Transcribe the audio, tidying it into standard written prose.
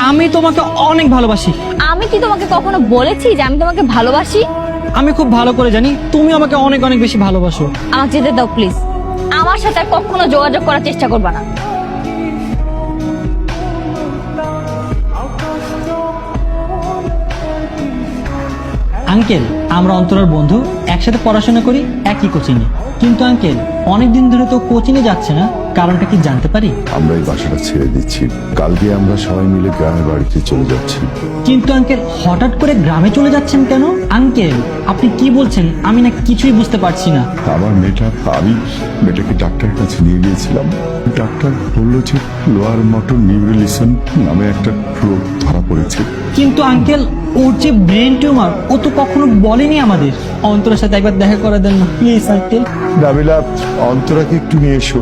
আমি তোমাকে অনেক ভালোবাসি। আমি কি তোমাকে কখনো বলেছি যে আমি তোমাকে ভালোবাসি? আমি খুব ভালো করে জানি তুমি আমাকে অনেক অনেক বেশি ভালোবাসো। আমাকে যেতে দাও প্লিজ। আমার সাথে আর কখনো যোগাযোগ করার চেষ্টা করবে না। আঙ্কেল, আমরা অন্তরার বন্ধু, একসাথে পড়াশোনা করি একই কোচিংয়ে। কিন্তু আঙ্কেল, অনেকদিন ধরে তো কোচিংয়ে যাচ্ছে না, কারণটা কি জানতে পারি? আমরা এই বাসাটা ছেড়ে দিচ্ছি, কালকে আমরা সবাই মিলে গ্রামের বাড়িতে চলে যাচ্ছি। কিন্তু আঙ্কেল, হঠাৎ করে গ্রামে চলে যাচ্ছেন কেন? আঙ্কেল, আপনি কি বলছেন? আমি না কিছুই বুঝতে পারছি না। আমার আমি মেয়েটাকে ডাক্তারের কাছে নিয়ে গিয়েছিলাম। ডাক্তার বললো যে লোয়ার মোটর নিউরোলিসন নামে একটা রোগ ধরা পড়েছে। কিন্তু আঙ্কেল, ওর যে ব্রেন টিউমার, ও তো কখনো বলেনি আমাদের। অন্তরের সাথে একবার দেখা করে দেন না প্লিজ আঙ্কেল। নাবিলা, অন্তরাকে একটু নিয়ে এসো।